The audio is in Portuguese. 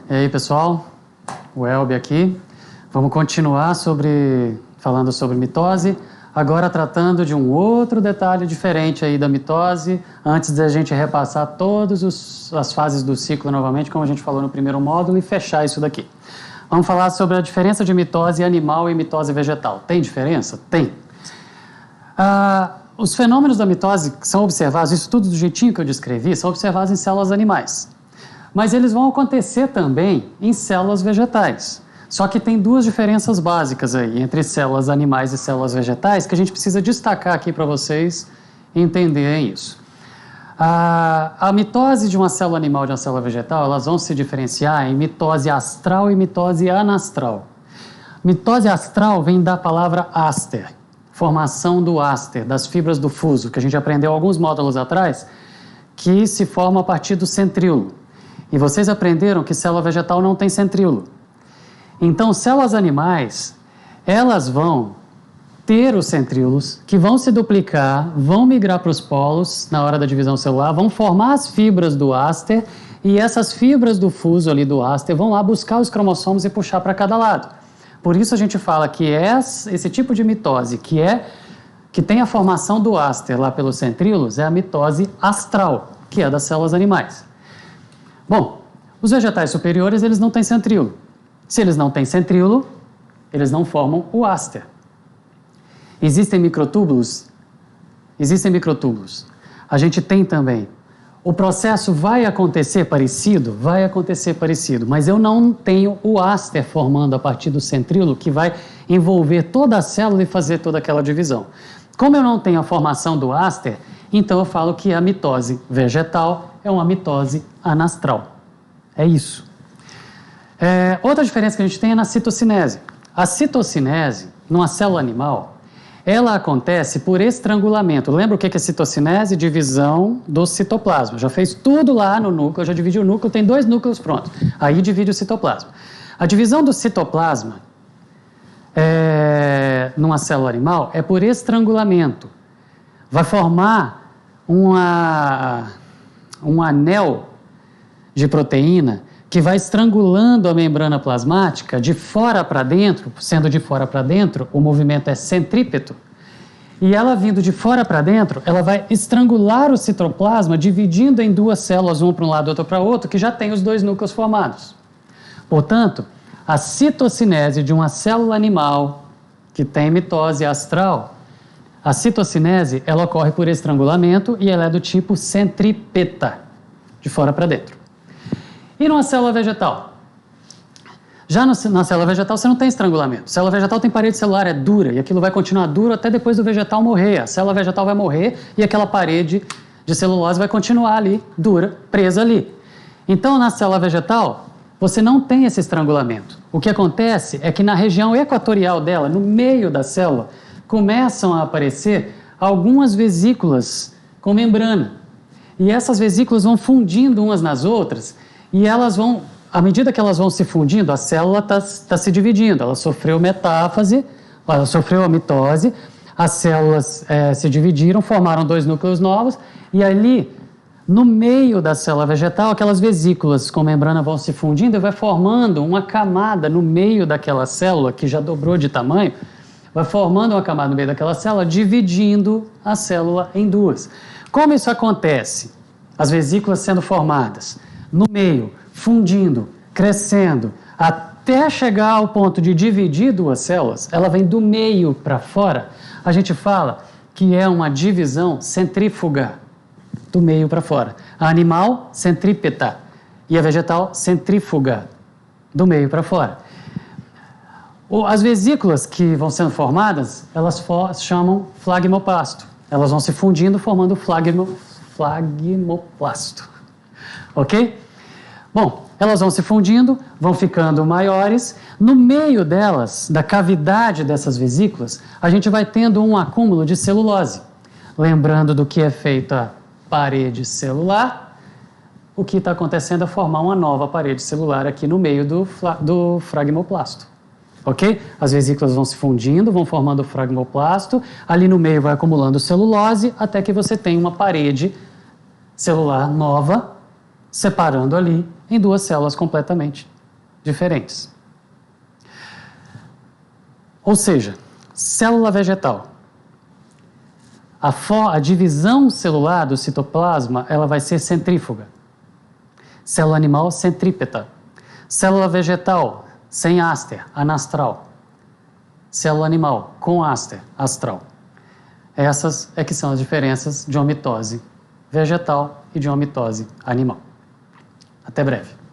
E aí, pessoal? O Elbi aqui. Vamos continuar falando sobre mitose, agora tratando de um outro detalhe diferente aí da mitose, antes da gente repassar todas as fases do ciclo novamente, como a gente falou no primeiro módulo, e fechar isso daqui. Vamos falar sobre a diferença de mitose animal e mitose vegetal. Tem diferença? Tem. Os fenômenos da mitose que são observados, isso tudo do jeitinho que eu descrevi, são observados em células animais. Mas eles vão acontecer também em células vegetais. Só que tem duas diferenças básicas aí entre células animais e células vegetais que a gente precisa destacar aqui para vocês entenderem isso. A mitose de uma célula animal e de uma célula vegetal, elas vão se diferenciar em mitose astral e mitose anastral. Mitose astral vem da palavra áster, formação do áster, das fibras do fuso, que a gente aprendeu alguns módulos atrás, que se forma a partir do centríolo. E vocês aprenderam que célula vegetal não tem centríolo. Então, células animais, elas vão ter os centríolos, que vão se duplicar, vão migrar para os polos na hora da divisão celular, vão formar as fibras do áster, e essas fibras do fuso ali do áster vão lá buscar os cromossomos e puxar para cada lado. Por isso a gente fala que esse tipo de mitose, que tem a formação do áster lá pelos centríolos, é a mitose astral, que é das células animais. Bom, os vegetais superiores, eles não têm centríolo. Se eles não têm centríolo, eles não formam o áster. Existem microtúbulos? Existem microtúbulos. A gente tem também. O processo vai acontecer parecido? Vai acontecer parecido, mas eu não tenho o áster formando a partir do centríolo que vai envolver toda a célula e fazer toda aquela divisão. Como eu não tenho a formação do áster, então eu falo que a mitose vegetal é uma mitose anastral. É isso. Outra diferença que a gente tem é na citocinese. A citocinese, numa célula animal, ela acontece por estrangulamento. Lembra o que é citocinese? Divisão do citoplasma. Já fez tudo lá no núcleo, já dividiu o núcleo, tem 2 núcleos prontos. Aí divide o citoplasma. A divisão do citoplasma numa célula animal é por estrangulamento. Vai formar um anel de proteína que vai estrangulando a membrana plasmática de fora para dentro, sendo de fora para dentro, o movimento é centrípeto, e ela vindo de fora para dentro, ela vai estrangular o citoplasma, dividindo em 2 células, uma para um lado e outra para outro, que já tem os 2 núcleos formados. Portanto, a citocinese de uma célula animal que tem mitose astral, a citocinese, ela ocorre por estrangulamento e ela é do tipo centrípeta, de fora para dentro. E numa célula vegetal? Já na célula vegetal você não tem estrangulamento. A célula vegetal tem parede celular, é dura, e aquilo vai continuar duro até depois do vegetal morrer. A célula vegetal vai morrer e aquela parede de celulose vai continuar ali, dura, presa ali. Então, na célula vegetal, você não tem esse estrangulamento. O que acontece é que na região equatorial dela, no meio da célula, começam a aparecer algumas vesículas com membrana. E essas vesículas vão fundindo umas nas outras, e elas vão, à medida que elas vão se fundindo, a célula está se dividindo. Ela sofreu metáfase, ela sofreu a mitose, as células se dividiram, formaram 2 núcleos novos, e ali, no meio da célula vegetal, aquelas vesículas com membrana vão se fundindo e vai formando uma camada no meio daquela célula, que já dobrou de tamanho, vai formando uma camada no meio daquela célula, dividindo a célula em 2. Como isso acontece? As vesículas sendo formadas no meio, fundindo, crescendo, até chegar ao ponto de dividir 2 células, ela vem do meio para fora. A gente fala que é uma divisão centrífuga, do meio para fora. A animal, centrípeta, e a vegetal, centrífuga, do meio para fora. As vesículas que vão sendo formadas, elas chamam flagmoplasto. Elas vão se fundindo, formando flagmoplasto. Ok? Bom, elas vão se fundindo, vão ficando maiores. No meio delas, da cavidade dessas vesículas, a gente vai tendo um acúmulo de celulose. Lembrando do que é feita a parede celular, o que está acontecendo é formar uma nova parede celular aqui no meio do fragmoplasto. Ok? As vesículas vão se fundindo, vão formando o fragmoplasto, ali no meio vai acumulando celulose, até que você tem uma parede celular nova, separando ali em 2 células completamente diferentes. Ou seja, célula vegetal. A divisão celular do citoplasma ela vai ser centrífuga. Célula animal, centrípeta. Célula vegetal, sem áster, anastral. Célula animal, com áster, astral. Essas é que são as diferenças de uma mitose vegetal e de uma mitose animal. Até breve.